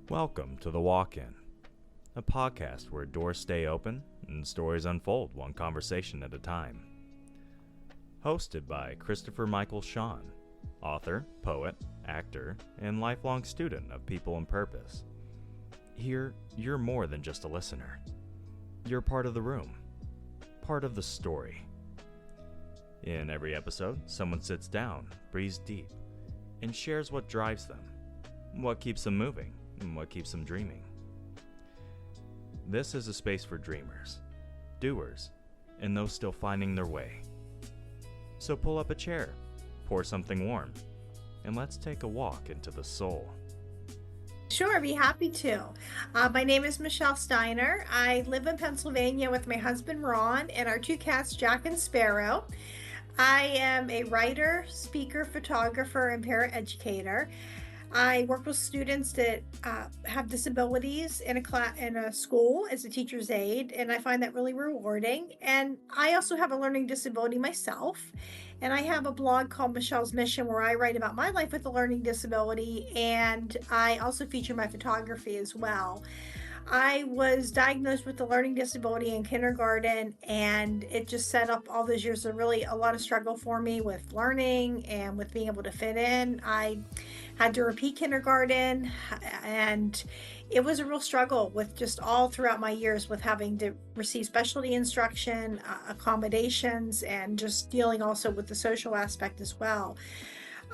Welcome to The Walk-In, a podcast where doors stay open and stories unfold one conversation at a time. Hosted by Christopher Michael Sean, author, poet, actor, and lifelong student of People and Purpose. Here, you're more than just a listener. You're part of the room, part of the story. In every episode, someone sits down, breathes deep, and shares what drives them, what keeps them moving, and what keeps them dreaming. This is a space for dreamers, doers, and those still finding their way. So pull up a chair, pour something warm, and let's take a walk into the soul. Sure, I'd be happy to. My name is Michelle Steiner. I live in Pennsylvania with my husband Ron and our two cats, Jack and Sparrow. I am a writer, speaker, photographer, and parent educator. I work with students that have disabilities in a school as a teacher's aide, and I find that really rewarding. And I also have a learning disability myself, and I have a blog called Michelle's Mission where I write about my life with a learning disability, and I also feature my photography as well. I was diagnosed with a learning disability in kindergarten, and it just set up all those years of really a lot of struggle for me with learning and with being able to fit in. I had to repeat kindergarten, and it was a real struggle with just all throughout my years with having to receive specialty instruction, accommodations, and just dealing also with the social aspect as well.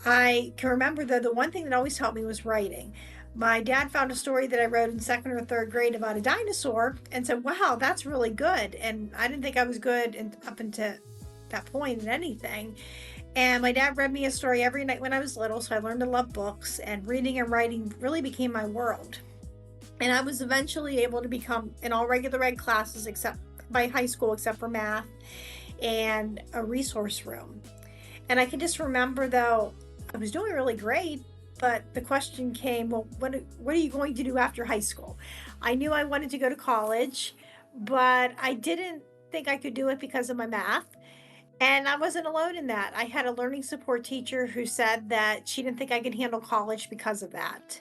I can remember, though, the one thing that always helped me was writing. My dad found a story that I wrote in second or third grade about a dinosaur and said, wow, that's really good. And I didn't think I was good up until that point in anything. And my dad read me a story every night when I was little, so I learned to love books, and reading and writing really became my world. And I was eventually able to become in all regular ed classes except by high school, except for math and a resource room. And I can just remember, though, I was doing really great, but the question came, well, what are you going to do after high school? I knew I wanted to go to college, but I didn't think I could do it because of my math. And I wasn't alone in that. I had a learning support teacher who said that she didn't think I could handle college because of that.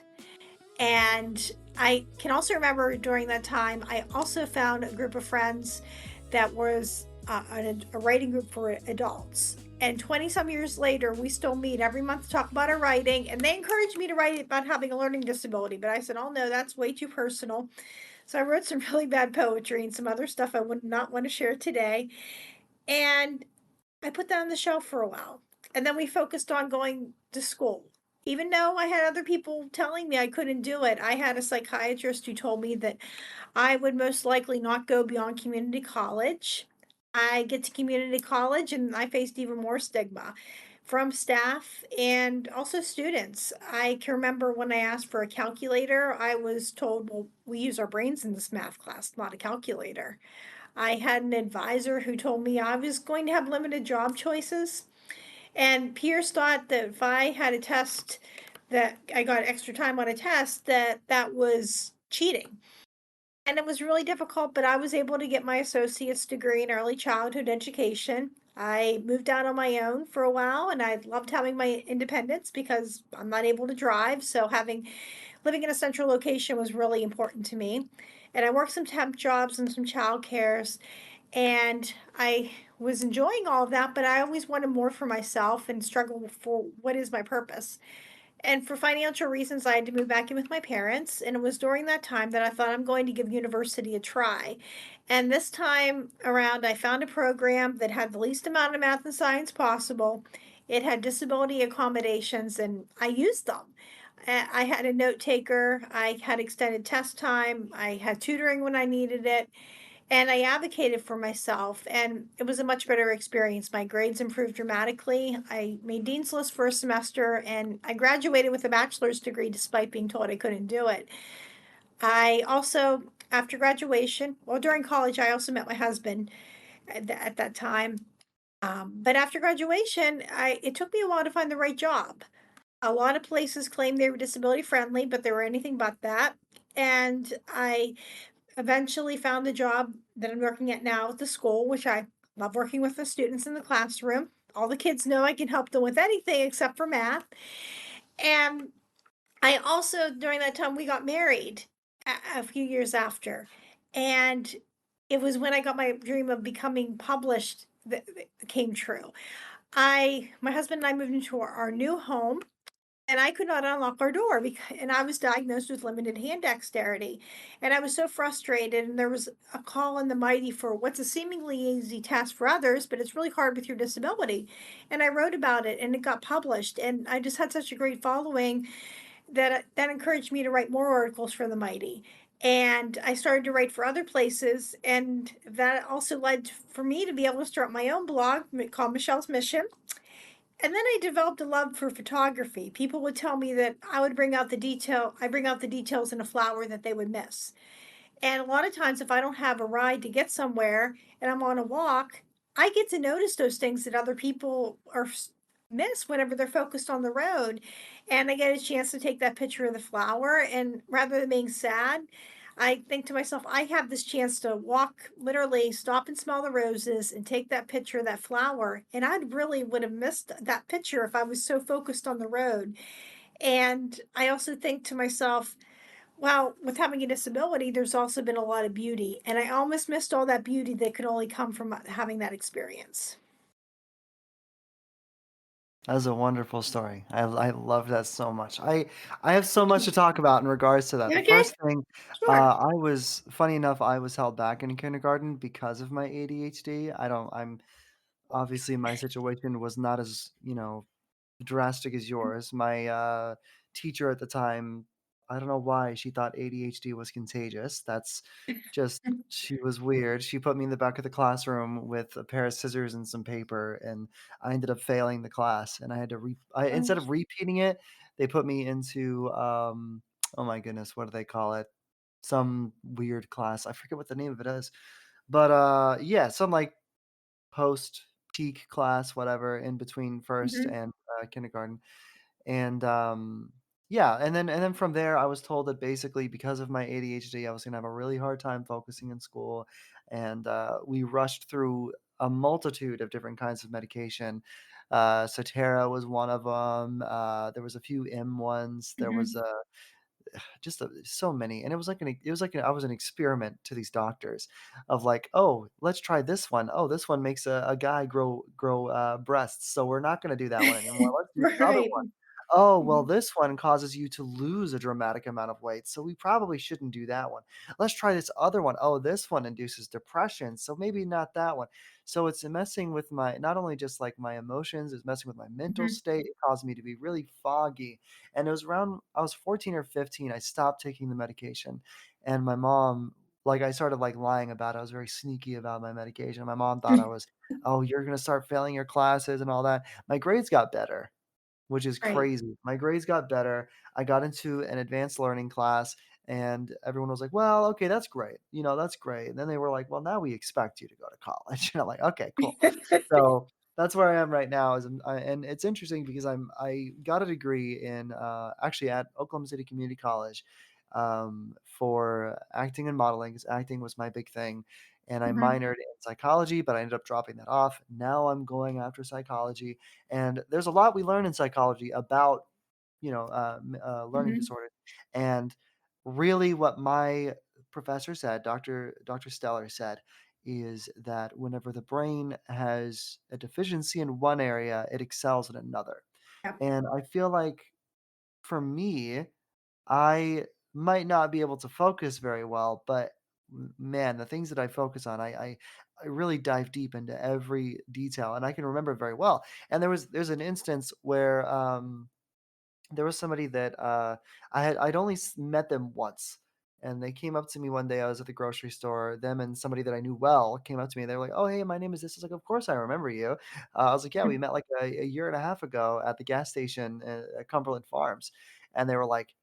And I can also remember during that time, I also found a group of friends that was a writing group for adults. And 20 some years later, we still meet every month to talk about our writing. And they encouraged me to write about having a learning disability. But I said, oh no, that's way too personal. So I wrote some really bad poetry and some other stuff I would not want to share today. And I put that on the shelf for a while. And then we focused on going to school. Even though I had other people telling me I couldn't do it, I had a psychiatrist who told me that I would most likely not go beyond community college. I get to community college and I faced even more stigma from staff and also students. I can remember when I asked for a calculator, I was told, well, we use our brains in this math class, not a calculator. I had an advisor who told me I was going to have limited job choices. And peers thought that if I had a test that I got extra time on a test, that was cheating. And it was really difficult, but I was able to get my associate's degree in early childhood education. I moved out on my own for a while, and I loved having my independence because I'm not able to drive. So living in a central location was really important to me. And I worked some temp jobs and some child cares, and I was enjoying all of that, but I always wanted more for myself and struggled for what is my purpose. And for financial reasons, I had to move back in with my parents. And it was during that time that I thought I'm going to give university a try. And this time around, I found a program that had the least amount of math and science possible. It had disability accommodations, and I used them. I had a note taker, I had extended test time, I had tutoring when I needed it, and I advocated for myself, and it was a much better experience. My grades improved dramatically. I made Dean's List for a semester, and I graduated with a bachelor's degree despite being told I couldn't do it. I also, after graduation, well, during college, I also met my husband at that time. But after graduation, it took me a while to find the right job. A lot of places claimed they were disability friendly, but they were anything but that. And I eventually found the job that I'm working at now at the school, which I love working with the students in the classroom. All the kids know I can help them with anything except for math. And I also during that time, we got married a few years after, and it was when I got my dream of becoming published that came true. I my husband and I moved into our new home, and I could not unlock our door because and I was diagnosed with limited hand dexterity, and I was so frustrated, and there was a call in the mighty for what's a seemingly easy task for others, but it's really hard with your disability, and I wrote about it, and it got published, and I just had such a great following that encouraged me to write more articles for the mighty, and I started to write for other places, and that also led for me to be able to start my own blog called Michelle's Mission. And then I developed a love for photography. People would tell me that I bring out the details in a flower that they would miss. And a lot of times, if I don't have a ride to get somewhere and I'm on a walk, I get to notice those things that other people miss whenever they're focused on the road. And I get a chance to take that picture of the flower. And rather than being sad, I think to myself, I have this chance to walk, literally stop and smell the roses and take that picture of that flower. And I really would have missed that picture if I was so focused on the road. And I also think to myself, well, with having a disability, there's also been a lot of beauty, and I almost missed all that beauty that could only come from having that experience. That's a wonderful story. I love that so much. I have so much to talk about in regards to that. The Okay, first thing, sure. I was funny enough, I was held back in kindergarten because of my ADHD. I'm obviously my situation was not as, drastic as yours. My, teacher at the time, I don't know why she thought ADHD was contagious. That's just she was weird. She put me in the back of the classroom with a pair of scissors and some paper, and I ended up failing the class, and I had to instead of repeating it, they put me into, oh my goodness, what do they call it? Some weird class. I forget what the name of it is. But, yeah, some, like, post-peak class, whatever, in between 1st Mhm, and, kindergarten, and, yeah, and then from there, I was told that basically because of my ADHD, I was gonna have a really hard time focusing in school, and, we rushed through a multitude of different kinds of medication. Cetera was one of them. There was a few M ones, there was, mhm, just so many, and I was an experiment to these doctors of like, oh, let's try this one. Oh, this one makes a guy grow breasts, so we're not going to do that one anymore. Let's do this other right. one. Oh, well, Mhm, this one causes you to lose a dramatic amount of weight, so we probably shouldn't do that one. Let's try this other one. Oh, this one induces depression, so maybe not that one. So it's messing with my not only just like my emotions, it's messing with my mental mhm, state. It caused me to be really foggy, and it was around I was 14 or 15, I stopped taking the medication, and my mom like, I started, like, lying about it. I was very sneaky about my medication. My mom thought I was, "Oh, you're gonna start failing your classes and all that." My grades got better, which is right. crazy. My grades got better. I got into an advanced learning class, and everyone was like, "Well, okay, that's great. That's great." And then they were like, "Well, now we expect you to go to college." And I'm like, "Okay, cool." So, that's where I am right now and it's interesting because I got a degree in, actually at Oklahoma City Community College, for acting and modeling, 'cause acting was my big thing, and I Mhm, minored in psychology, but I ended up dropping that off. Now I'm going after psychology, and there's a lot we learn in psychology about, learning mhm, disorders, and really what my professor said, Dr. Steller said, is that whenever the brain has a deficiency in one area, it excels in another. yeah, And I feel like for me, I might not be able to focus very well, but man, the things that I focus on, I really dive deep into every detail, and I can remember very well. And there's an instance where there was somebody that I'd only met them once, and they came up to me one day. I was at the grocery store. Them and somebody that I knew well came up to me. They were like, "Oh, hey, my name is this." I was like, "Of course I remember you." I was like, "Yeah, we met like a year and a half ago at the gas station at Cumberland Farms," and they were like,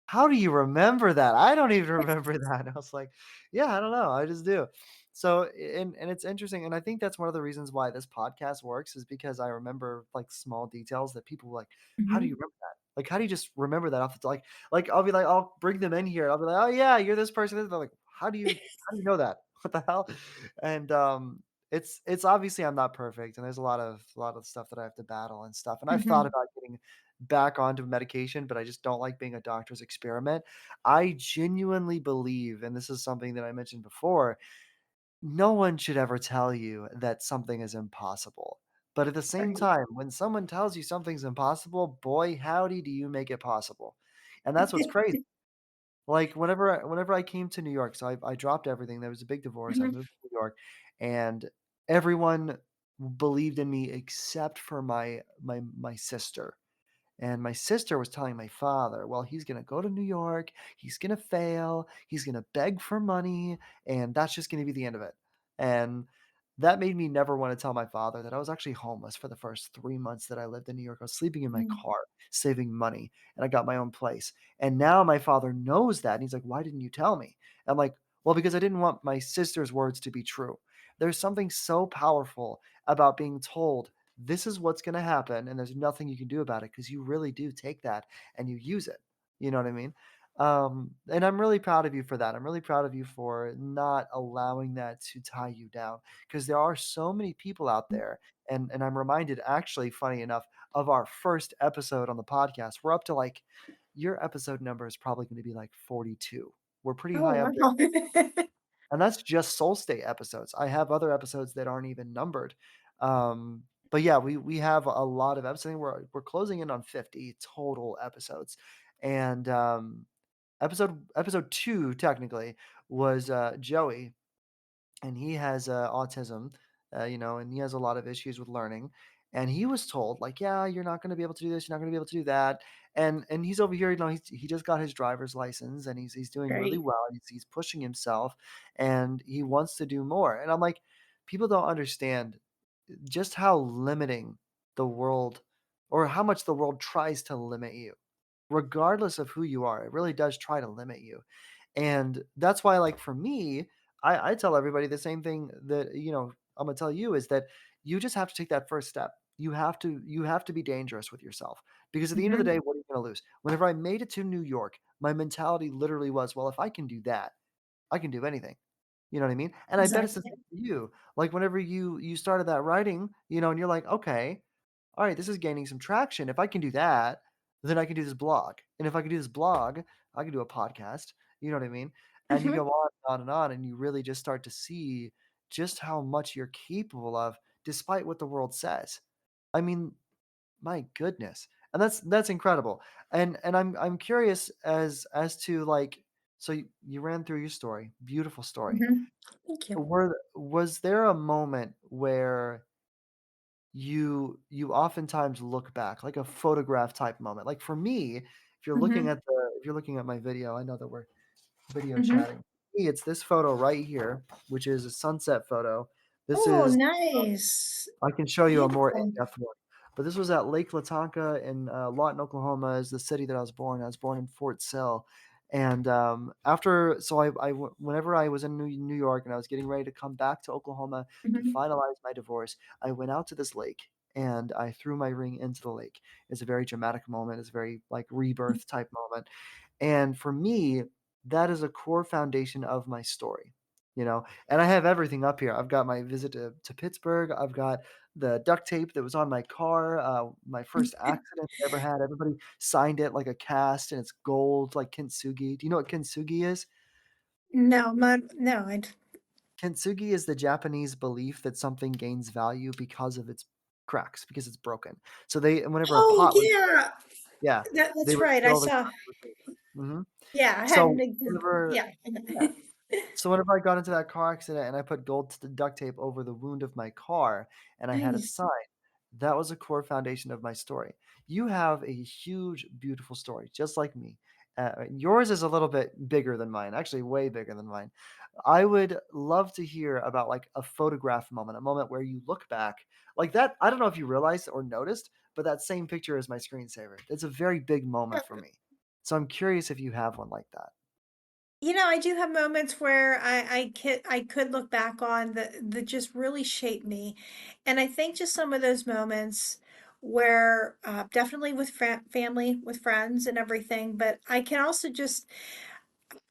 how do you remember that? I don't even remember that. And I was like, yeah, I don't know. I just do. So, and it's interesting. And I think that's one of the reasons why this podcast works is because I remember like small details that people were like, how do you mhm, remember that? Like, how do you just remember that off the like I'll be like, I'll bring them in here. I'll be like, oh yeah, you're this person. They're like, how do you know that? What the hell? And it's obviously I'm not perfect, and there's a lot of stuff that I have to battle and stuff. And I've thought mhm, about getting back onto medication, but I just don't like being a doctor's experiment. I genuinely believe, and this is something that I mentioned before, no one should ever tell you that something is impossible. But at the same Right. time, when someone tells you something's impossible, boy, howdy do you make it possible. And that's what's crazy. Like, whenever I came to New York, so I dropped everything. There was a big divorce. I Mhm. moved to New York, and everyone believed in me except for my sister. And my sister was telling my father, "Well, he's gonna go to New York, he's gonna fail, he's gonna beg for money, and that's just gonna be the end of it." And that made me never wanna tell my father that I was actually homeless for the first 3 months that I lived in New York. I was sleeping in my Mm. car, saving money, and I got my own place. And now my father knows that, and he's like, "Why didn't you tell me?" I'm like, "Well, because I didn't want my sister's words to be true." There's something so powerful about being told this is what's going to happen and there's nothing you can do about it because you really do take that and you use it. You know what I mean? And I'm really proud of you for that. I'm really proud of you for not allowing that to tie you down because there are so many people out there. And I'm reminded, actually, funny enough, of our first episode on the podcast. We're up to like, your episode number is probably going to be like 42. We're pretty Oh, high up there. wow. And that's just Soul State episodes. I have other episodes that aren't even numbered. But yeah, we have a lot of episodes. We're closing in on 50 total episodes. And episode 2 technically was Joey, and he has autism, and he has a lot of issues with learning. And he was told, like, yeah, you're not going to be able to do this, you're not going to be able to do that. And he's over here, he just got his driver's license, and he's doing really Great. well. He's pushing himself, and he wants to do more. And I'm like, people don't understand just how limiting the world, or how much the world tries to limit you, regardless of who you are. It really does try to limit you. And that's why, like, for me, I tell everybody the same thing that, I'm gonna tell you, is that you just have to take that first step. You have to be dangerous with yourself. Because at the end of the Mhm. day, what are you gonna lose? Whenever I made it to New York, my mentality literally was, well, if I can do that, I can do anything. You know what I mean? And I bet it's the Exactly. same for you. Like, whenever you started that writing, and you're like, okay, all right, this is gaining some traction. If I can do that, then I can do this blog. And if I can do this blog, I can do a podcast. You know what I mean? And you Mhm. go on and on, and you really just start to see just how much you're capable of, despite what the world says. I mean, my goodness. And that's incredible. And I'm curious as to, like, so you ran through your story, beautiful story. Mhm. Thank you. Was there a moment where you oftentimes look back, like a photograph type moment? Like, for me, Mhm. if you're looking at my video, I know that we're video Mhm. chatting. For me, it's this photo right here, which is a sunset photo. This Oh, is nice. I can show you a more Beautiful. in-depth one. But this was at Lake Latonka in Lawton, Oklahoma, is the city that I was born. I was born in Fort Sill. And after, so whenever I was in New York and I was getting ready to come back to Oklahoma to Mhm. finalize my divorce, I went out to this lake and I threw my ring into the lake. It's a very dramatic moment. It's a very, like, rebirth type moment. And for me, that is a core foundation of my story. And I have everything up here. I've got my visit to Pittsburgh. I've got the duct tape that was on my car, my first accident I ever had. Everybody signed it like a cast, and it's gold, like kintsugi. Do you know what kintsugi is? No, no, Kintsugi is the Japanese belief that something gains value because of its cracks, because it's broken. So whenever a Oh, pot would, yeah. yeah, they That's would right. I fill the saw. cracks with tape. Mhm. Yeah, I had So an ex whenever, yeah. yeah. So whenever I got into that car accident and I put gold duct tape over the wound of my car and I had it Nice. signed, that was a core foundation of my story. You have a huge, beautiful story, just like me. Yours is a little bit bigger than mine, actually, way bigger than mine. I would love to hear about, like, a photograph moment, a moment where you look back like that. I don't know if you realized or noticed, but that same picture is my screensaver. It's a very big moment for me. So I'm curious if you have one like that. I do have moments where I could look back on that just really shaped me, and I think just some of those moments where definitely with family, with friends, and everything. But I can also just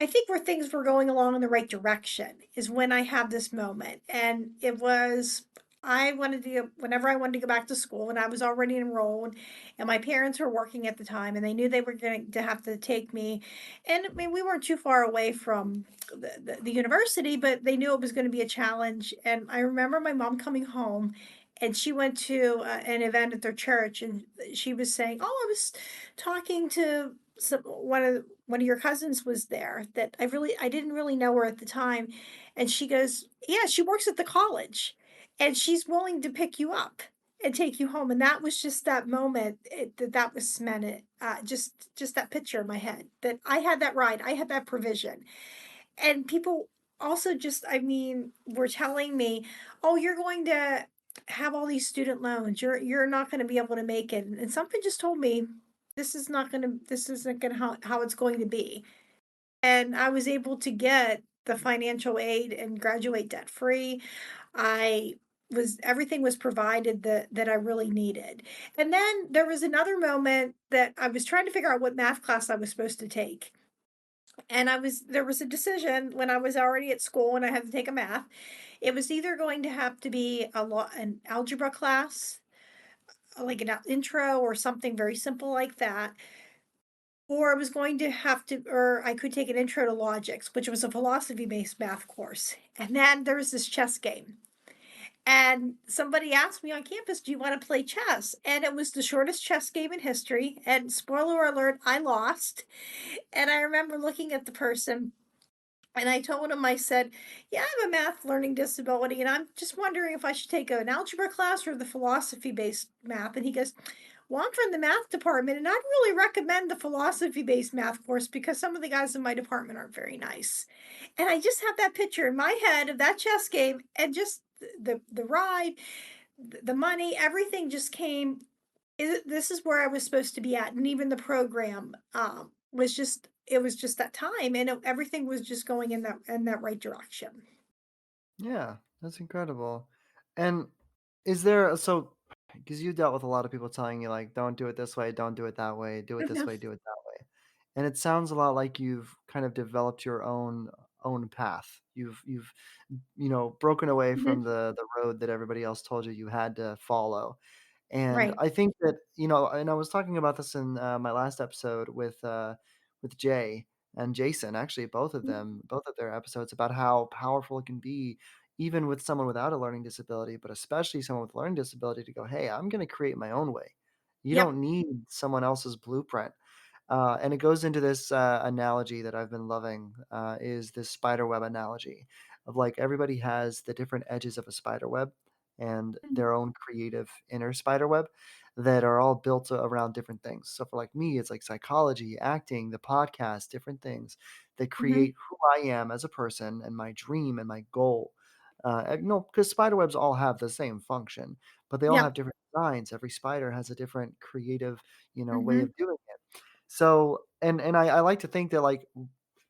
I think where things were going along in the right direction is when I have this moment, and it was I wanted to go whenever I wanted to go back to school, and I was already enrolled, and my parents were working at the time, and they knew they were going to have to take me. And I mean, we weren't too far away from the university, but they knew it was going to be a challenge. And I remember my mom coming home, and she went to an event at their church, and she was saying, "Oh, I was talking to one of your cousins was there that I didn't really know her at the time." And she goes, "Yeah, she works at the college." And she's willing to pick you up and take you home, and that was just that moment, that was cemented, just that picture in my head, that I had that ride, I had that provision, and people also just, I mean, were telling me, "Oh, you're going to have all these student loans, you're not gonna be able to make it," and something just told me, this isn't gonna how it's going to be." And I was able to get the financial aid and graduate debt free. I was everything was provided that I really needed. And then there was another moment that I was trying to figure out what math class I was supposed to take. And there was a decision when I was already at school and I had to take a math. It was either going to have to be an algebra class, like an intro or something very simple like that, or I was going to have to, or I could take an intro to logics, which was a philosophy based math course. And then there was this chess game. And somebody asked me on campus, "Do you want to play chess?" And it was the shortest chess game in history. And spoiler alert, I lost. And I remember looking at the person and I told him, I said, "Yeah, I have a math learning disability, and I'm just wondering if I should take an algebra class or the philosophy based math." And he goes, "Well, I'm from the math department, and I'd really recommend the philosophy based math course because some of the guys in my department aren't very nice." And I just have that picture in my head of that chess game and just the ride, the money, everything just came. This is where I was supposed to be at, and even the program was just it was just that time, and everything was just going in that right direction. Yeah, that's incredible. And is there so because you dealt with a lot of people telling you like, don't do it this way, don't do it that way, do it this Mhm, way, do it that way. And it sounds a lot like you've kind of developed your own path. You've broken away mhm, from the road that everybody else told you you had to follow. And right. I think that, and I was talking about this in my last episode with Jay and Jason, actually, both of Mhm, them, both of their episodes about how powerful it can be, even with someone without a learning disability, but especially someone with a learning disability to go, hey, I'm going to create my own way. You yep. don't need someone else's blueprint. And it goes into this analogy that I've been loving is this spider web analogy of like everybody has the different edges of a spider web and Mhm, their own creative inner spider web that are all built around different things. So for like me, it's like psychology, acting, the podcast, different things that mhm, create who I am as a person and my dream and my goal. Because spider webs all have the same function, but they all yep. have different designs. Every spider has a different creative, way Mhm, of doing it. So, and I like to think that like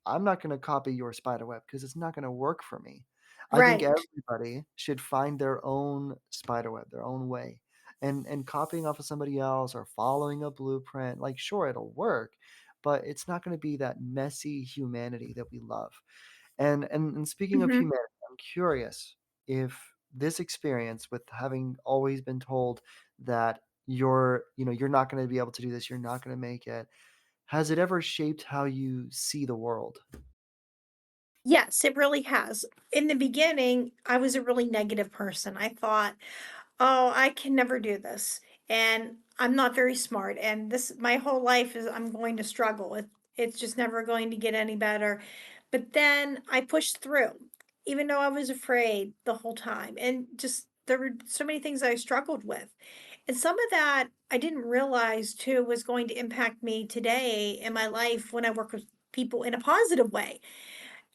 I'm not gonna copy your spider web because it's not gonna work for me. I think right. everybody should find their own spider web, their own way. And copying off of somebody else or following a blueprint, like sure it'll work, but it's not gonna be that messy humanity that we love. And speaking of Mhm. humanity, I'm curious if this experience with having always been told that you're not gonna be able to do this, you're not gonna make it, has it ever shaped how you see the world? Yes, it really has. In the beginning, I was a really negative person. I thought, "Oh, I can never do this, and I'm not very smart, and this my whole life is I'm going to struggle. It's just never going to get any better." But then I pushed through, even though I was afraid the whole time, and just there were so many things I struggled with. And some of that I didn't realize too was going to impact me today in my life when I work with people in a positive way.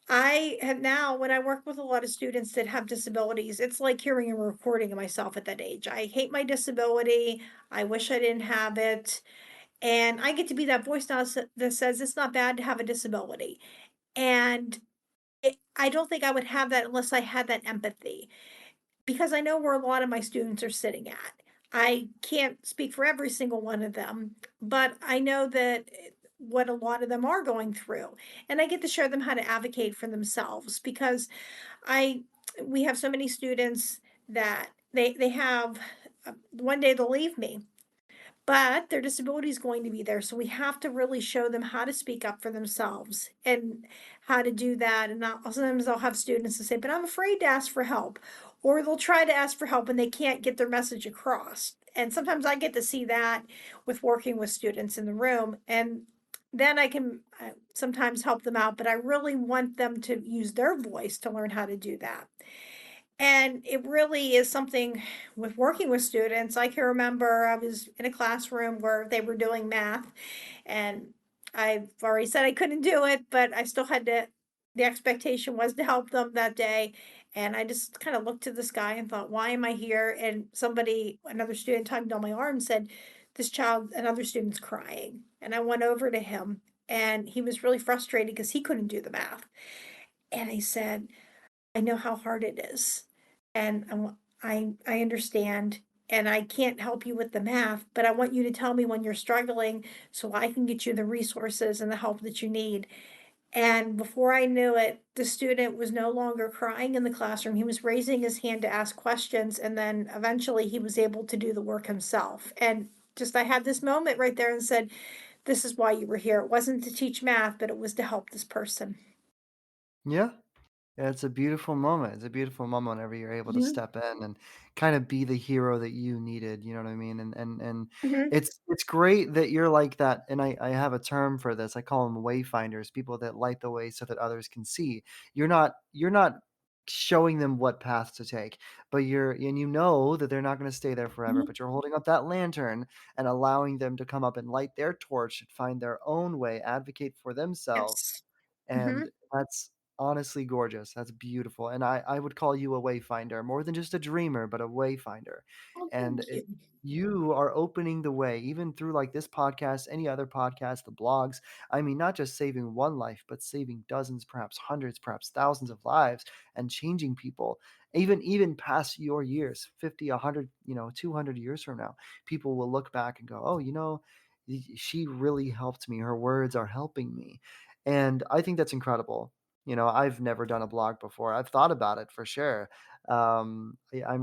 I have now, when I work with a lot of students that have disabilities, it's like hearing a recording of myself at that age. I hate my disability. I wish I didn't have it. And I get to be that voice now that says it's not bad to have a disability. And I don't think I would have that unless I had that empathy because I know where a lot of my students are sitting at. I can't speak for every single one of them, but I know that what a lot of them are going through. And I get to show them how to advocate for themselves because I we have so many students that they have one day they'll leave me, but their disability is going to be there, so we have to really show them how to speak up for themselves and how to do that, and sometimes I'll have students that say, "But I'm afraid to ask for help," or they'll try to ask for help and they can't get their message across, and sometimes I get to see that with working with students in the room, and then I can, sometimes help them out, but I really want them to use their voice to learn how to do that. And it really is something with working with students. I can remember I was in a classroom where they were doing math, and I've already said I couldn't do it, but I still had to, the expectation was to help them that day. And I just kind of looked to the sky and thought, why am I here? And somebody, another student tugged on my arm and said, this child, another student's crying. And I went over to him and he was really frustrated because he couldn't do the math. And he said, I know how hard it is, and I understand, and I can't help you with the math, but I want you to tell me when you're struggling so I can get you the resources and the help that you need. And before I knew it, the student was no longer crying in the classroom. He was raising his hand to ask questions, and then eventually he was able to do the work himself. And just I had this moment right there and said, "This is why you were here. It wasn't to teach math, but it was to help this person." Yeah. Yeah, it's a beautiful moment. It's a beautiful moment whenever you're able to Mhm, step in and kind of be the hero that you needed, you know what I mean? And mhm, it's great that you're like that. And I have a term for this. I call them wayfinders, people that light the way so that others can see. You're not showing them what path to take, but you know that they're not going to stay there forever, mhm. but you're holding up that lantern and allowing them to come up and light their torch and find their own way, advocate for themselves, Yes. and Mhm. that's honestly gorgeous. That's beautiful, and I would call you a wayfinder, more than just a dreamer, but a wayfinder, Oh, and thank you. you are opening the way, even through, like, this podcast, any other podcast, the blogs. I mean, not just saving one life, but saving dozens, perhaps hundreds, perhaps thousands of lives, and changing people. Even past your years, 50, 100, 200 years from now, people will look back and go, "Oh, she really helped me. Her words are helping me." And I think that's incredible. I've never done a blog before. I've thought about it for sure. I'm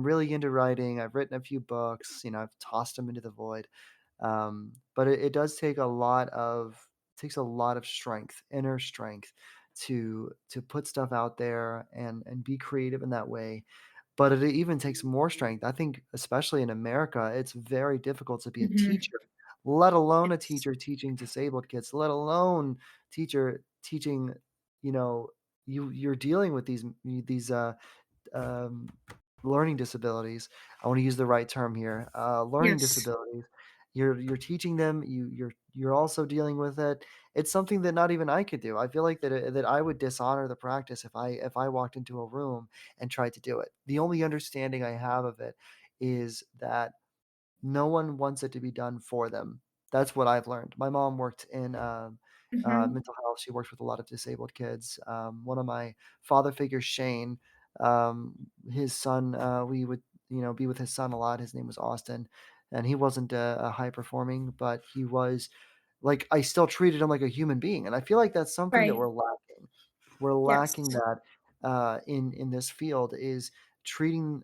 really into writing. I've written a few books. I've tossed them into the void. But it does take a lot of takes a lot of strength, inner strength, to put stuff out there and be creative in that way. But it even takes more strength. I think, especially in America, it's very difficult to be a Mhm. teacher, let alone a Yes. teacher teaching disabled kids, let alone teacher teaching, you know, you're dealing with these um, learning disabilities. I want to use the right term here. Learning Yes. disabilities. You're teaching them. You're also dealing with it. It's something that not even I could do. I feel like that I would dishonor the practice if I walked into a room and tried to do it. The only understanding I have of it is that no one wants it to be done for them. That's what I've learned. My mom worked in, Mhm. mental health. She worked with a lot of disabled kids. One of my father figures, Shane, his son, we would, be with his son a lot. His name was Austin, and he wasn't a high performing, but he was like, I still treated him like a human being, and I feel like that's something that Right. we're lacking. We're lacking Yes. that, in this field, is treating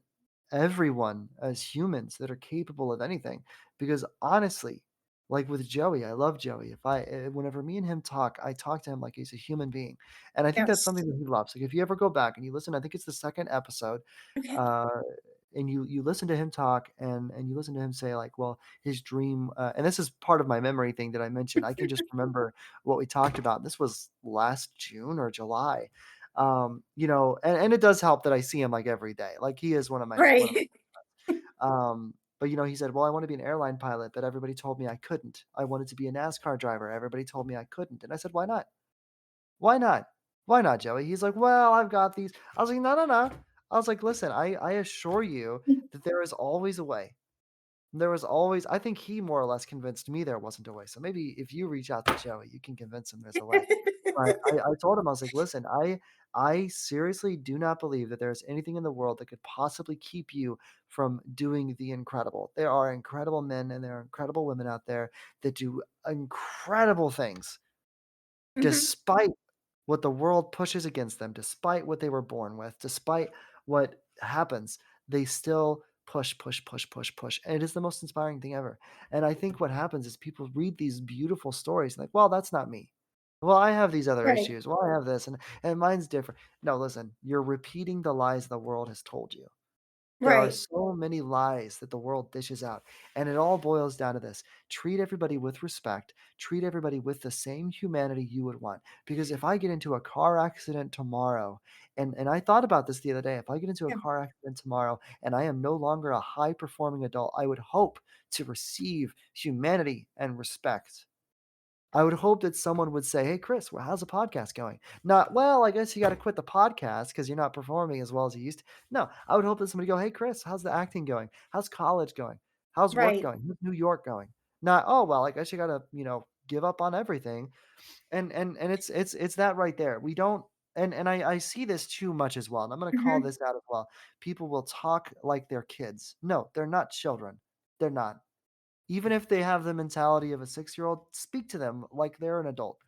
everyone as humans that are capable of anything. Because honestly, like with Joey, I love Joey. Whenever me and him talk, I talk to him like he's a human being, and I think that's Yes. something that he loves. Like, if you ever go back and you listen, I think it's the second episode, Okay. uh, and you listen to him talk, and you listen to him say, like, well, his dream, and this is part of my memory thing that I mentioned. I can just remember what we talked about. This was last June or July. And it does help that I see him like every day. Like, he is one of my Right. but he said, "Well, I want to be an airline pilot, but everybody told me I couldn't. I wanted to be a NASCAR driver. Everybody told me I couldn't." And I said, "Why not? Why not? Why not, Joey?" He's like, "Well, I've got these." I was like, "No, no, no." I was like, "Listen, I assure you that there is always a way. There was always." I think he more or less convinced me there wasn't a way. So maybe if you reach out to Joey, you can convince him there's a way. But I told him, I was like, "Listen, I seriously do not believe that there's anything in the world that could possibly keep you from doing the incredible. There are incredible men and there are incredible women out there that do incredible things Mhm. despite what the world pushes against them, despite what they were born with, despite what happens. They still push, push, push, push, push. And it is the most inspiring thing ever. And I think what happens is people read these beautiful stories like, well, that's not me. Well, I have these other Right. issues. Well, I have this, and mine's different. No, listen, you're repeating the lies the world has told you. There are Right. so many lies that the world dishes out, and it all boils down to this: treat everybody with respect, treat everybody with the same humanity you would want. Because if I get into a car accident tomorrow, and I thought about this the other day, if I get into a Yeah. car accident tomorrow and I am no longer a high performing adult, I would hope to receive humanity and respect. I would hope that someone would say, "Hey, Chris, well, how's the podcast going?" Not, "Well, I guess you got to quit the podcast because you're not performing as well as you used to." No, I would hope that somebody go, "Hey, Chris, how's the acting going? How's college going? How's work Right. going? How's New York going?" Not, "Oh, well, I guess you got to, give up on everything." And it's that right there. We don't. And I see this too much as well. And I'm going to call Hmm. this out as well. People will talk like they're kids. No, they're not children. They're not. Even if they have the mentality of a 6-year-old, speak to them like they're an adult.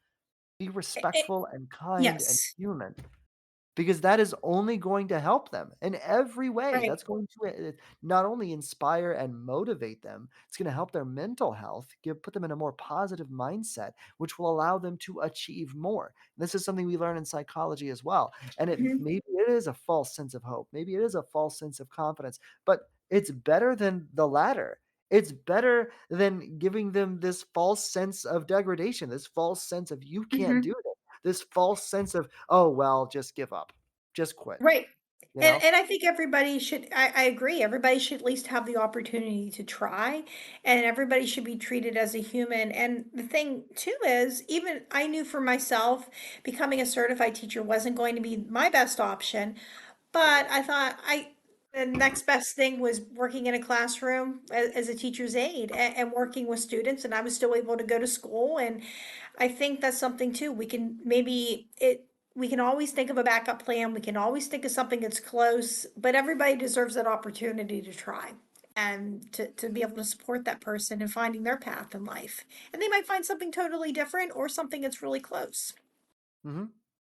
Be respectful and kind and Yes. human. Because that is only going to help them in every way. Right. That's going to not only inspire and motivate them, it's going to help their mental health, put them in a more positive mindset, which will allow them to achieve more. This is something we learn in psychology as well. And Hmm. maybe it is a false sense of hope. Maybe it is a false sense of confidence, but it's better than the latter. It's better than giving them this false sense of degradation, this false sense of you can't do Hmm. it, this false sense of, oh, well, just give up. Just quit, Right. you And know? and I think everybody should I agree. Everybody should at least have the opportunity to try, and everybody should be treated as a human. And the thing too is, even I knew for myself, becoming a certified teacher wasn't going to be my best option, but I thought the next best thing was working in a classroom as a teacher's aide and working with students, and I was still able to go to school. And I think that's something too. We can always think of a backup plan. We can always think of something that's close, but everybody deserves that opportunity to try and to be able to support that person in finding their path in life. And they might find something totally different or something that's really close. Mhm.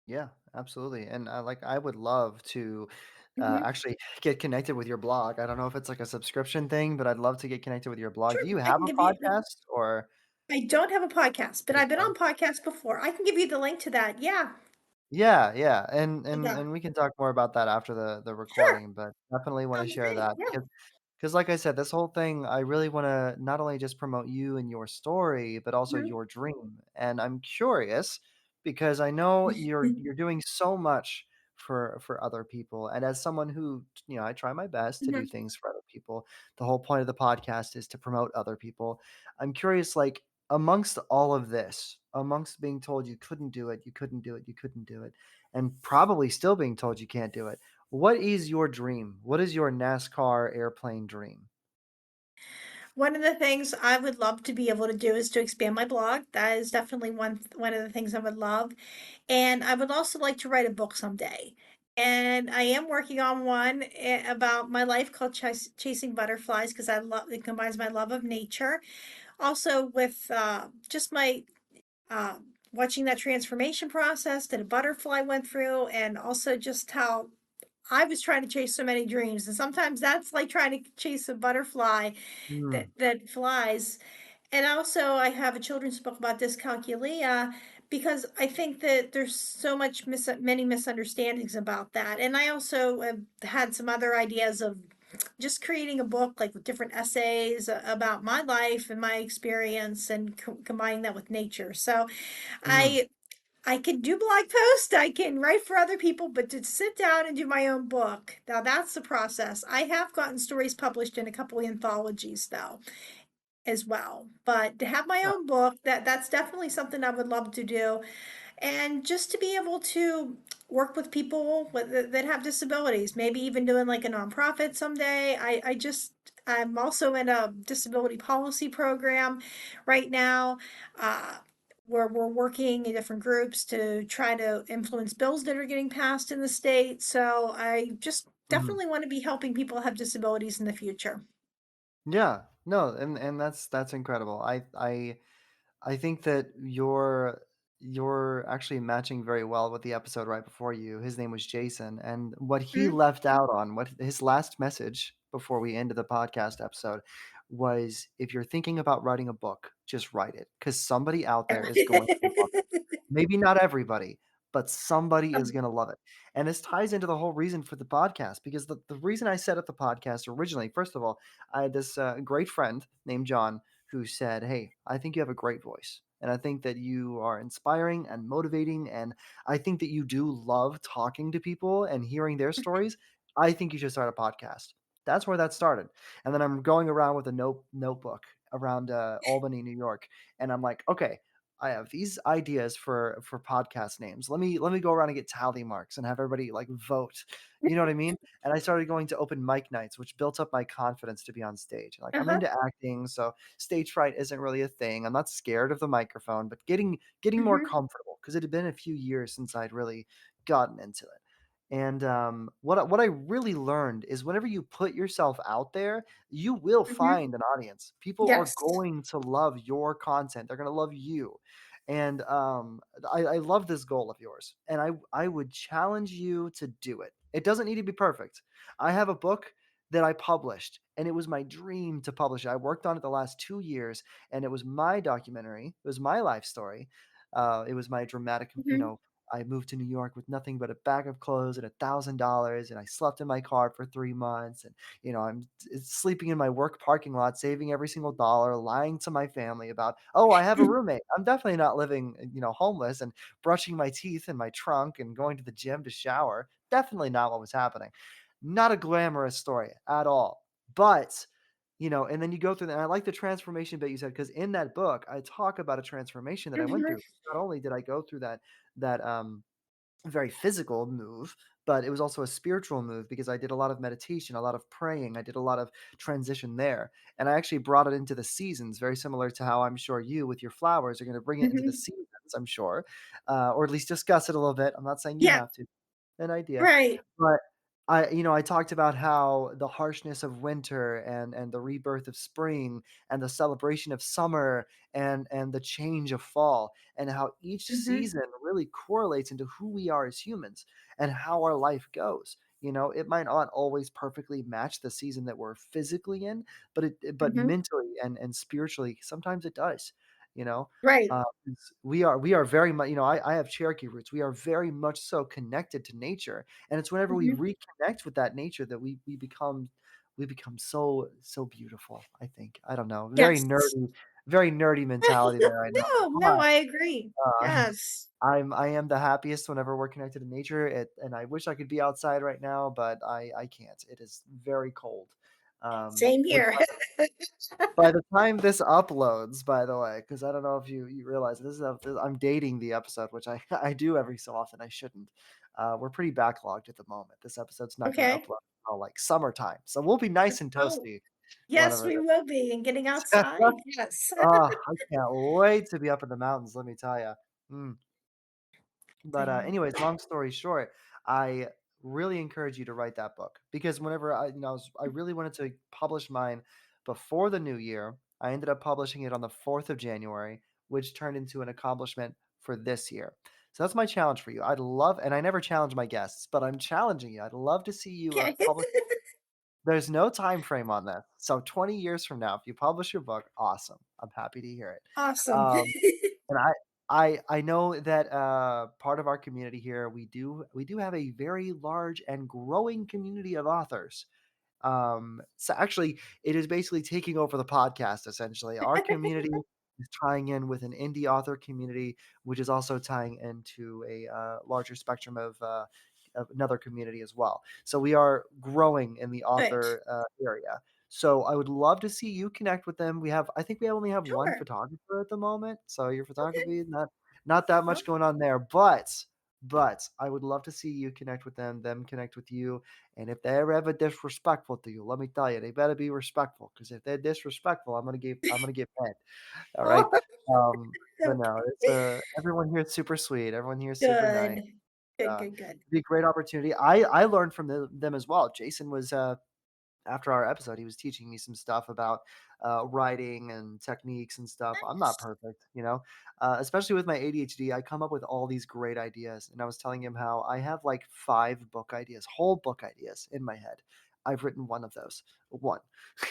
Yeah, absolutely, and, I would love to, Hmm. actually get connected with your blog. I don't know if it's like a subscription thing, but I'd love to get connected with your blog. Sure, Do you I have can a give you. podcast or I don't have a podcast, but just I've been blog? on podcasts before. I can give you the link to that. Yeah. Yeah, yeah, and Like, and and we can talk more about that after the sure. recording, but definitely wanna Sounds share great. that Yeah. because like I said, this whole thing, I really wanna not only just promote you and your story, but also Mhm. your dream, and I'm curious because I know you're doing so much for other people, and as someone who, I try my best to do Mhm. things for other people, the whole point of the podcast is to promote other people. I'm curious, like, amongst all of this, amongst being told you couldn't do it, you couldn't do it, you couldn't do it, and probably still being told you can't do it, what is your dream? What is your NASCAR airplane dream? One of the things I would love to be able to do is to expand my blog. That is definitely one of the things I would love. And I would also like to write a book someday. And I am working on one about my life called Chasing Butterflies because I love it combines my love of nature also with just my uh, watching that transformation process that a butterfly went through, and also just how I was trying to chase so many dreams. And sometimes that's like trying to chase a butterfly Mm, that flies. And also, I have a children's book about dyscalculia because I think that there's so much many misunderstandings about that. And I also have had some other ideas of just creating a book like with different essays about my life and my experience and combining that with nature. So mm. I I can do blog posts, I can write for other people, but to sit down and do my own book, now that's the process. I have gotten stories published in a couple of anthologies though as well. But to have my Yeah, own book, that's definitely something I would love to do. And just to be able to work with people that have disabilities, maybe even doing like a nonprofit someday. I'm also in a disability policy program right now. Uh, where we're working in different groups to try to influence bills that are getting passed in the state. So I just mhm. definitely want to be helping people have disabilities in the future. Yeah, no, and that's incredible. I think that you're actually matching very well with the episode right before you. His name was Jason, and what he Mhm. left out on, what his last message before we ended the podcast episode was, if you're thinking about writing a book, just write it because somebody out there is going to love it. Maybe not everybody, but somebody is gonna love it. And this ties into the whole reason for the podcast because the reason I set up the podcast originally, first of all, I had this great friend named John who said, "Hey, I think you have a great voice. And I think that you are inspiring and motivating. And I think that you do love talking to people and hearing their stories. I think you should start a podcast." That's where that started. And then I'm going around with a notebook around Albany, New York. And I'm like, okay, I have these ideas for podcast names. Let me go around and get tally marks and have everybody like vote. You know what I mean? And I started going to open mic nights, which built up my confidence to be on stage. Like I'm Uh-huh. into acting, so stage fright isn't really a thing. I'm not scared of the microphone, but getting more Mhm. comfortable because it had been a few years since I'd really gotten into it. And what I really learned is whenever you put yourself out there, you will Mhm. find an audience. People are Yes. going to love your content. They're going to love you. And I love this goal of yours, and I would challenge you to do it. It doesn't need to be perfect. I have a book that I published, and it was my dream to publish it. I worked on it the last 2 years, and it was my documentary. It was my life story. It was my dramatic, Mhm. I moved to New York with nothing but a bag of clothes and $1,000, and I slept in my car for 3 months. And I'm sleeping in my work parking lot, saving every single dollar, lying to my family about, oh, I have a roommate. I'm definitely not living, homeless, and brushing my teeth in my trunk and going to the gym to shower. Definitely not what was happening. Not a glamorous story at all. But and then you go through that. And I like the transformation bit you said because in that book, I talk about a transformation that I went Mhm. through. Not only did I go through that very physical move, but it was also a spiritual move because I did a lot of meditation, a lot of praying. I did a lot of transition there. And I actually brought it into the seasons, very similar to how I'm sure you with your flowers are going to bring it into the Mhm. seasons, I'm sure, or at least discuss it a little bit. I'm not saying you Yeah. have to, an idea. Right. But I talked about how the harshness of winter and the rebirth of spring and the celebration of summer and the change of fall and how each Mhm. season really correlates into who we are as humans and how our life goes. It might not always perfectly match the season that we're physically in, but Mhm. mentally and spiritually, sometimes it does. You know, Right. uh, we are very much. I have Cherokee roots. We are very much so connected to nature, and it's whenever we Mhm. reconnect with that nature that we become so beautiful. I think I don't know, Yes. very nerdy mentality there. I know, No, no, but I agree. uh, Yes. I am the happiest whenever we're connected to nature. And I wish I could be outside right now, but I can't. It is very cold. Same Which here. by the time this uploads, by the way, because I don't know if you realize I'm dating the episode, which I I do every so often. I shouldn't. We're pretty backlogged at the moment. This episode's not going to Okay. upload until like summertime, so we'll be nice and Oh, toasty yes, whenever we this. will be, and getting outside, yes. I can't wait to be up in the mountains. Let me tell you. But Same. anyways, long story short, I really encourage you to write that book because whenever I really wanted to publish mine before the new year. I ended up publishing it on the 4th of January, which turned into an accomplishment for this year. So that's my challenge for you. I'd love, and I never challenge my guests, but I'm challenging you. I'd love to see you Okay. publish. There's no time frame on this. So 20 years from now, if you publish your book, awesome. I'm happy to hear it. Awesome. Um, and I know that part of our community here, we do have a very large and growing community of authors. So actually, it is basically taking over the podcast. Essentially, our community is tying in with an indie author community, which is also tying into a larger spectrum of another community as well. So we are growing in the Good. author area. So I would love to see you connect with them. I think we only have one Sure. photographer at the moment. So your Okay. photography, not that Oh, much going on there, but I would love to see you connect with them connect with you. And if they're ever disrespectful to you, let me tell you, they better be respectful. Because if they're disrespectful, I'm gonna get mad. All right. oh, But no, it's okay. everyone here is super sweet. Everyone here is super nice. Good. Good, Uh, good, good. it'd be a great opportunity. I learned from them as well. Jason was after our episode, he was teaching me some stuff about writing and techniques and stuff. I'm not Nice. perfect, especially with my ADHD. I come up with all these great ideas, and I was telling him how I have like 5 book ideas, whole book ideas in my head. I've written one of those, one.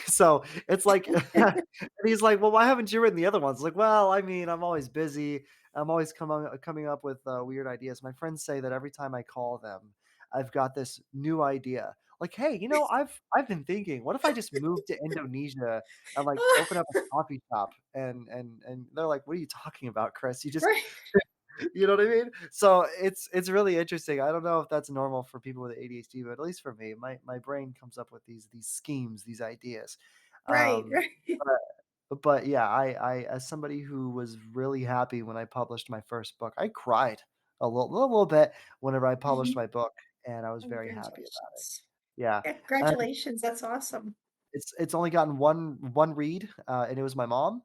So it's like, and he's like, "Well, why haven't you written the other ones?" Like, well, I mean, I'm always busy. I'm always coming up with weird ideas. My friends say that every time I call them, I've got this new idea. Like, hey, I've been thinking, what if I just moved to Indonesia and like open up a coffee shop? And they're like, what are you talking about, Chris? You just Right, you know what I mean? So it's really interesting. I don't know if that's normal for people with ADHD, but at least for me, my brain comes up with these schemes, these ideas. right, Um, right. but yeah, I as somebody who was really happy when I published my first book, I cried a little bit whenever I published Mhm. my book, and I was very happy about it. Congratulations. Yeah, Yeah, and congratulations, that's awesome. it's only gotten one read, and it was my mom.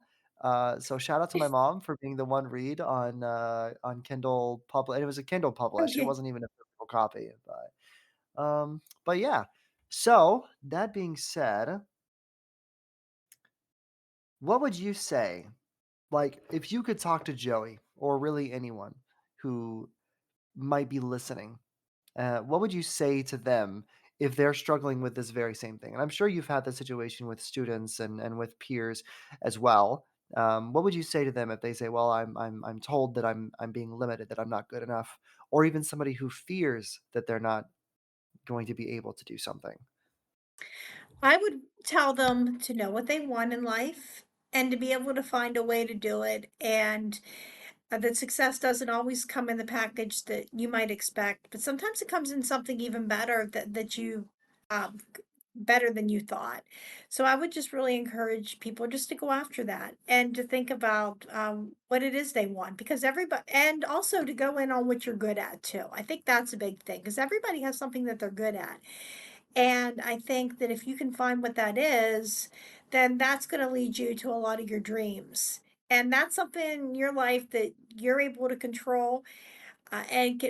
So shout out to my mom for being the one read on Kindle publish. It was a Kindle publish. It Okay. wasn't even a physical copy, but yeah. So that being said, what would you say? Like, if you could talk to Joey or really anyone who might be listening, what would you say to them if they're struggling with this very same thing? And I'm sure you've had the situation with students and with peers as well. What would you say to them if they say, "Well, I'm told that I'm being limited, that I'm not good enough," or even somebody who fears that they're not going to be able to do something? I would tell them to know what they want in life and to be able to find a way to do it, and that success doesn't always come in the package that you might expect, but sometimes it comes in something even better that you better than you thought. So I would just really encourage people just to go after that and to think about what it is they want, because everybody, and also to go in on what you're good at too. I think that's a big thing because everybody has something that they're good at. And I think that if you can find what that is, then that's going to lead you to a lot of your dreams. And that's something in your life that you're able to control,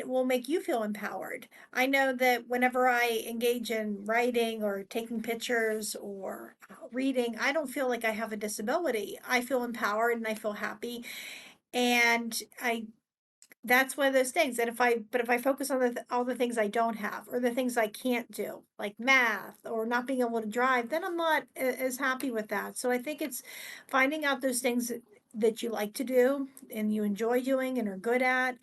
will make you feel empowered. I know that whenever I engage in writing or taking pictures or reading, I don't feel like I have a disability. I feel empowered and I feel happy. And that's one of those things that if I focus on all the things I don't have or the things I can't do, like math or not being able to drive, then I'm not as happy with that. So I think it's finding out those things that you like to do and you enjoy doing and are good at,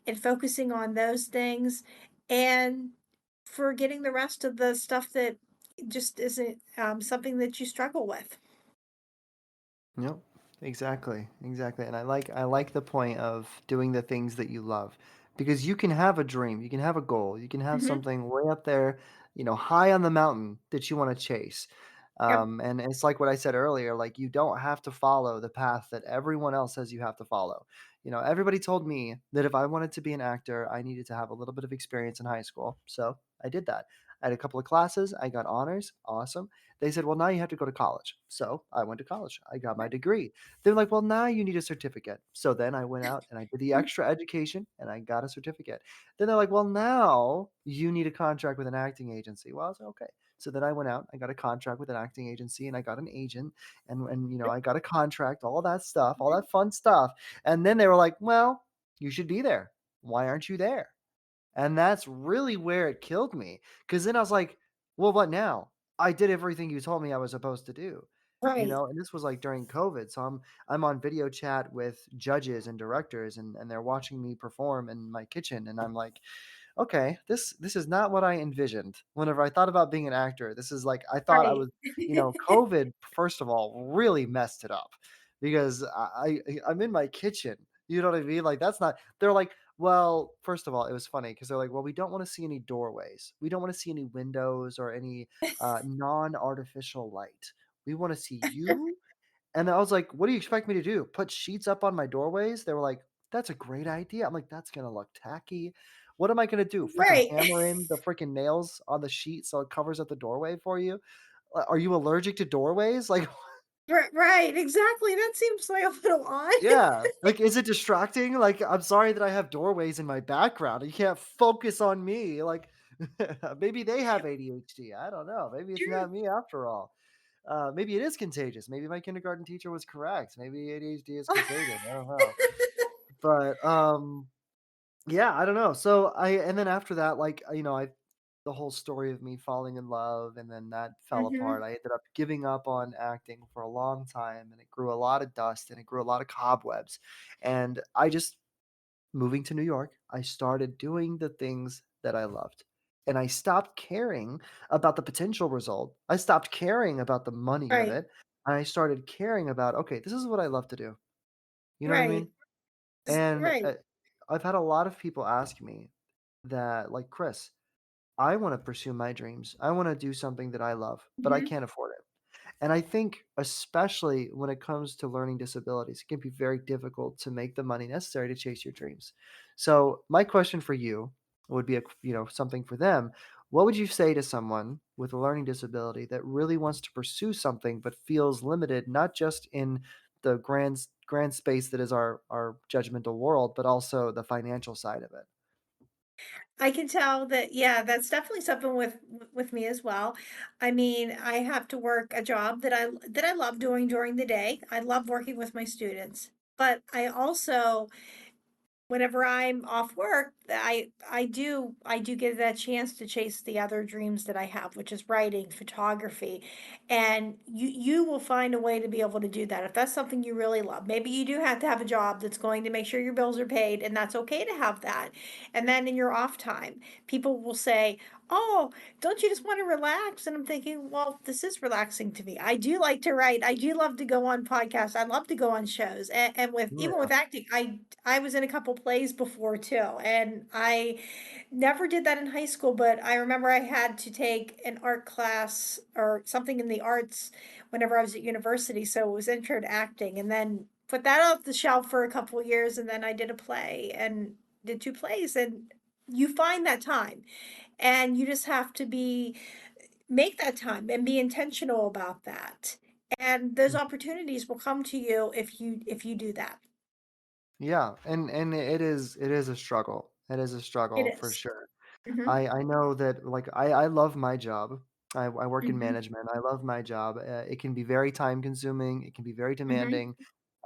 and focusing on those things, and forgetting the rest of the stuff that just isn't something that you struggle with. Yep. Exactly. Exactly. And I like the point of doing the things that you love because you can have a dream, you can have a goal, you can have Hmm. something way up there, high on the mountain that you want to chase. Yep. And it's like what I said earlier, like you don't have to follow the path that everyone else says you have to follow. Everybody told me that if I wanted to be an actor, I needed to have a little bit of experience in high school. So I did that. I had a couple of classes, I got honors, awesome. They said, "Well, now you have to go to college." So I went to college. I got my Right. degree. They're like, "Well, now you need a certificate." So then I went out and I did the Mhm. extra education and I got a certificate. Then they're like, "Well, now you need a contract with an acting agency." Well, I was like, "Okay." So then I went out, I got a contract with an acting agency and I got an agent and I got a contract, all that stuff, all that fun stuff. And then they were like, "Well, you should be there. Why aren't you there?" And that's really where it killed me. Cause then I was like, "Well, what now? I did everything you told me I was supposed to do." Right. And this was like during COVID. So I'm on video chat with judges and directors and they're watching me perform in my kitchen. And I'm like, okay, this is not what I envisioned. Whenever I thought about being an actor, this is like I thought I Right. was, COVID, first of all, really messed it up because I'm in my kitchen. You know what I mean? Like that's not they're like, well, first of all, it was funny because they're like, well, we don't want to see any doorways. We don't want to see any windows or any non-artificial light. We want to see you. And I was like, "What do you expect me to do? Put sheets up on my doorways?" They were like, "That's a great idea." I'm like, "That's gonna look tacky. What am I gonna do? Freaking Right. hammer in the freaking nails on the sheet so it covers up the doorway for you? Are you allergic to doorways?" Like, Right, exactly. That seems like a little odd. yeah. Like, is it distracting? Like, I'm sorry that I have doorways in my background. You can't focus on me. Like, Maybe they have ADHD. I don't know. Maybe it's True. not me after all. Maybe it is contagious. Maybe my kindergarten teacher was correct. Maybe ADHD is contagious. I don't know. But yeah, I don't know. So and then after that, like, I the whole story of me falling in love and then that fell apart. Mhm. I ended up giving up on acting for a long time and it grew a lot of dust and it grew a lot of cobwebs. And I just moving to New York, I started doing the things that I loved. And I stopped caring about the potential result. I stopped caring about the money of Right. it. And I started caring about, okay, this is what I love to do. You know what I Right. mean? And Right. I've had a lot of people ask me that, like, Chris, I want to pursue my dreams. I want to do something that I love, but I Mhm. can't afford it. And I think, especially when it comes to learning disabilities, it can be very difficult to make the money necessary to chase your dreams. So, my question for you would be, something for them. What would you say to someone with a learning disability that really wants to pursue something but feels limited, not just in the grand space that is our judgmental world, but also the financial side of it? I can tell that, yeah, that's definitely something with me as well. I mean, I have to work a job that I love doing during the day. I love working with my students, but I also whenever I'm off work, I do get that chance to chase the other dreams that I have, which is writing, photography, and you will find a way to be able to do that if that's something you really love. Maybe you do have to have a job that's going to make sure your bills are paid, and that's okay to have that. And then in your off time, people will say, "Oh, don't you just want to relax?" And I'm thinking, "Well, this is relaxing to me. I do like to write. I do love to go on podcasts. I love to go on shows." And with even Yeah. with acting, I was in a couple plays before too, and I never did that in high school, but I remember I had to take an art class or something in the arts whenever I was at university, so it was intro to acting, and then put that off the shelf for a couple of years, and then I did a play and did 2 plays, and you find that time, and you just have to be make that time and be intentional about that, and those opportunities will come to you if you do that. Yeah, and it is a struggle. It is a It struggle for is. sure. Mhm, I know that, like, I love my job. I work in mhm, management. I love my job. It can be very time consuming. It can be very mhm. demanding.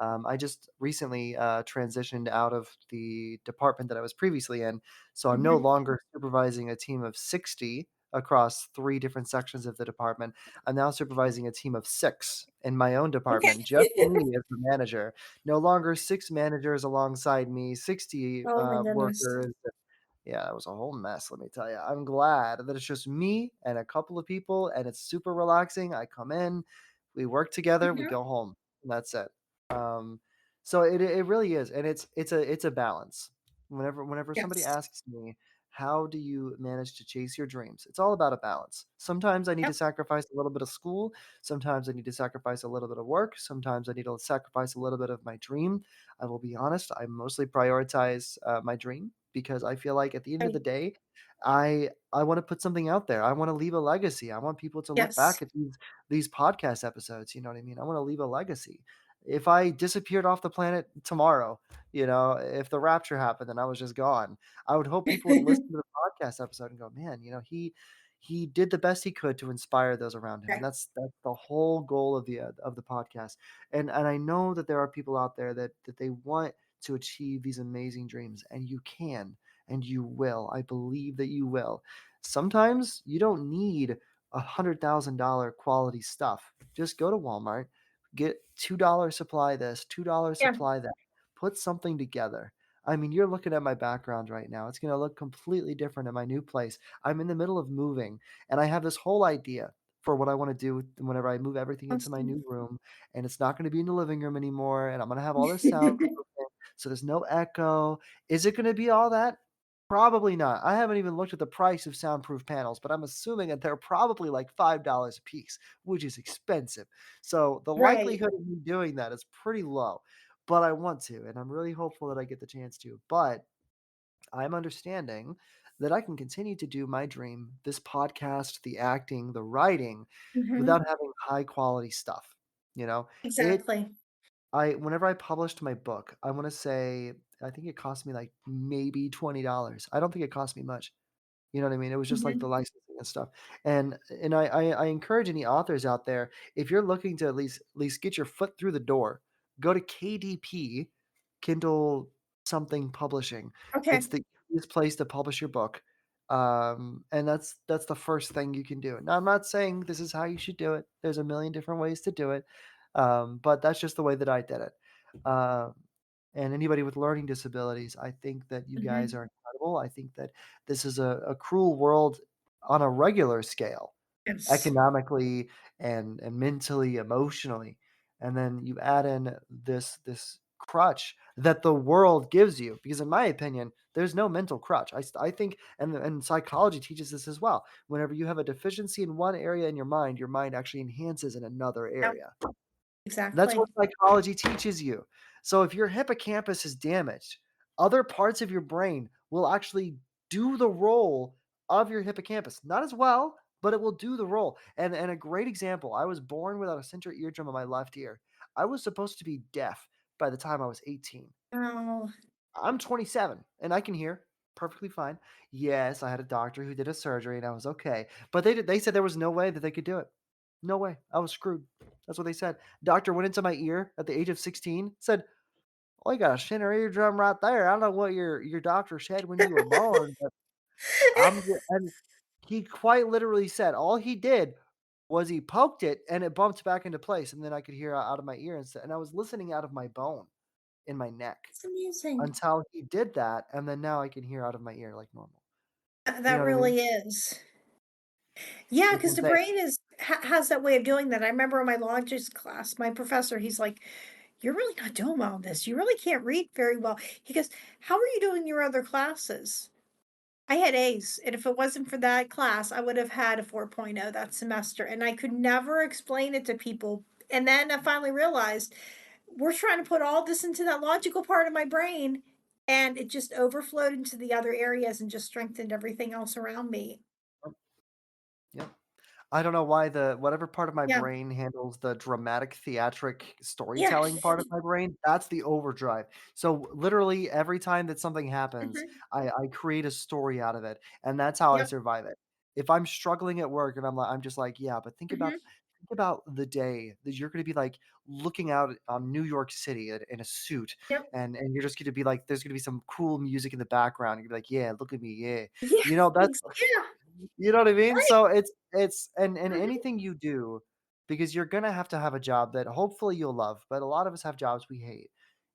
I just recently transitioned out of the department that I was previously in, so I'm no Mhm. longer supervising a team of 60 across 3 different sections of the department. I'm now supervising a team of 6 in my own Okay. department, just me as the manager. No longer 6 managers alongside me, 60 Oh my goodness. workers. Yeah, that was a whole mess, let me tell you. I'm glad that it's just me and a couple of people, and it's super relaxing. I come in, we work together, we Mhm. go home, and that's it. Um, so it really is, and it's a balance. Whenever somebody Yes. asks me, "How do you manage to chase your dreams?" It's all about a balance. Sometimes I need to Yep. sacrifice a little bit of school. Sometimes I need to sacrifice a little bit of work. Sometimes I need to sacrifice a little bit of my dream. I will be honest, I mostly prioritize my dream because I feel like at the end of the Right. day, I want to put something out there. I want to leave a legacy. I want people to look Yes. back at these podcast episodes. You know what I mean? I want to leave a legacy. If I disappeared off the planet tomorrow, if the rapture happened and I was just gone, I would hope people would listen to the podcast episode and go, "Man, he did the best he could to inspire those around him." And Right. that's the whole goal of the podcast. And I know that there are people out there that they want to achieve these amazing dreams, and you can, and you will. I believe that you will. Sometimes you don't need $100,000 quality stuff. Just go to Walmart, get $2 supply this, $2 Yeah. supply that. Put something together. I mean, you're looking at my background right now. It's going to look completely different in my new place. I'm in the middle of moving, and I have this whole idea for what I want to do whenever I move everything into my Awesome. new room, and it's not going to be in the living room anymore, and I'm going to have all this soundproofing, so there's no echo. Is it going to be all that? Probably not. I haven't even looked at the price of soundproof panels, but I'm assuming that they're probably like $5 a piece, which is expensive. So the Right. likelihood of me doing that is pretty low, but I want to, and I'm really hopeful that I get the chance to. But I'm understanding that I can continue to do my dream, this podcast, the acting, the writing, Mhm. without having high quality stuff. You know, it Exactly. I whenever I published my book, I wanna say I think it cost me, like, maybe $20. I don't think it cost me much. You know what I mean? It was just like the Mhm. licensing and stuff. And I encourage any authors out there, if you're looking to at least get your foot through the door, go to KDP, Kindle something publishing. Okay. It's the easiest place to publish your book. And that's the first thing you can do. Now, I'm not saying this is how you should do it. There's a million different ways to do it. But that's just the way that I did it. Um, and anybody with learning disabilities, I think that you guys Mhm. are incredible. I think that this is a cruel world on a regular scale, Yes. economically and mentally, emotionally. And then you add in this crutch that the world gives you. Because in my opinion, there's no mental crutch. I think, and psychology teaches this as well. Whenever you have a deficiency in one area in your mind actually enhances in another Yep. area. That's Exactly. what psychology teaches you. So if your hippocampus is damaged, other parts of your brain will actually do the role of your hippocampus. Not as well, but it will do the role. And a great example, I was born without a center eardrum in my left ear. I was supposed to be deaf by the time I was 18. Oh, I'm 27 and I can hear perfectly fine. Yes, I had a doctor who did a surgery and I was okay. But they said there was no way that they could do it. No way. I was screwed. That's what they said. Doctor went into my ear at the age of 16, said, "Well, you got a center eardrum right there. I don't know what your doctor said when you were born, but and he quite literally said all he did was he poked it and it bumped back into place and then I could hear out of my ear and I was listening out of my bone in my neck it's amazing. until he did that, and then now I can hear out of my ear like normal. You know That what I mean? really is. Yeah, It's because the insane. brain has that way of doing that. I remember in my logics class, my professor, he's like, "You're really not doing well in this. You really can't read very well." He goes, "How are you doing your other classes?" I had A's, and if it wasn't for that class, I would have had a 4.0 that semester, and I could never explain it to people. And then I finally realized we're trying to put all this into that logical part of my brain, and it just overflowed into the other areas and just strengthened everything else around me. Yep. I don't know why the whatever part of my Yeah. brain handles the dramatic theatric Yeah. storytelling part of my brain, that's the overdrive. So literally every time that something happens, Mhm. I create a story out of it, and that's how I Yep. survive it. If I'm struggling at work and I'm just like, yeah, but Mhm. think about the day that you're gonna be like looking out on New York City in a suit, Yep. and you're just gonna be like, there's gonna be some cool music in the background. You're gonna be like, yeah, look at me, yeah. Yeah. You know, that's Yeah. you know what I mean? Right. So it's and Mhm. anything you do, because you're gonna have to have a job that hopefully you'll love, but a lot of us have jobs we hate.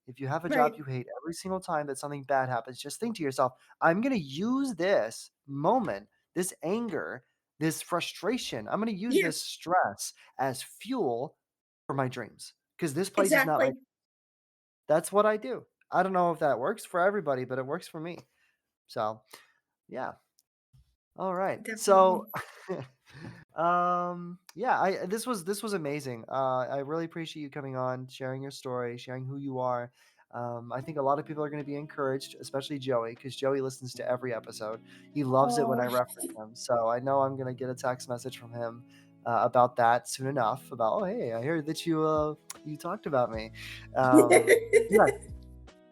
If you have a job Right. you hate, every single time that something bad happens, just think to yourself, I'm gonna use this moment, this anger, this frustration, I'm gonna use Yeah. this stress as fuel for my dreams. Because this place is not my Exactly. that's what I do. I don't know if that works for everybody, but it works for me. So yeah. All right. So, Definitely. yeah, this was amazing. I really appreciate you coming on, sharing your story, sharing who you are. I think a lot of people are going to be encouraged, especially Joey, because Joey listens to every episode. He loves it when Oh. I reference him. So I know I'm going to get a text message from him about that soon enough. About, oh hey, I heard that you talked about me. Yeah,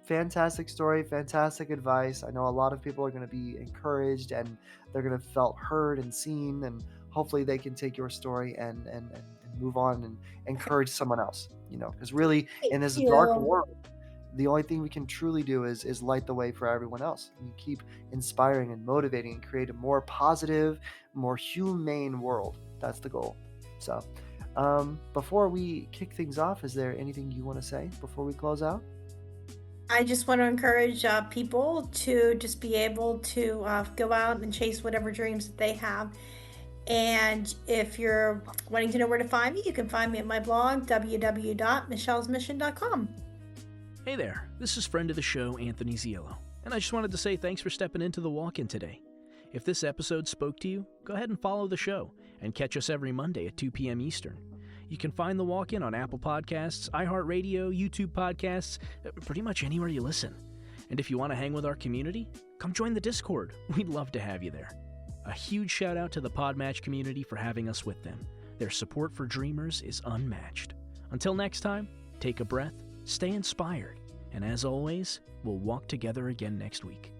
fantastic story, fantastic advice. I know a lot of people are going to be encouraged and they're going to felt heard and seen, and hopefully they can take your story and move on and encourage someone else. Because really Thank in this dark you. world, the only thing we can truly do is light the way for everyone else and keep inspiring and motivating and create a more positive, more humane world. That's the goal. So, before we kick things off, is there anything you want to say before we close out? I just want to encourage people to just be able to go out and chase whatever dreams that they have. And if you're wanting to know where to find me, you can find me at my blog, www.michellesmission.com. Hey there, this is friend of the show, Anthony Ziello, and I just wanted to say thanks for stepping into the walk-in today. If this episode spoke to you, go ahead and follow the show, and catch us every Monday at 2 p.m. Eastern. You can find the walk-in on Apple Podcasts, iHeartRadio, YouTube Podcasts, pretty much anywhere you listen. And if you want to hang with our community, come join the Discord. We'd love to have you there. A huge shout out to the Podmatch community for having us with them. Their support for dreamers is unmatched. Until next time, take a breath, stay inspired, and as always, we'll walk together again next week.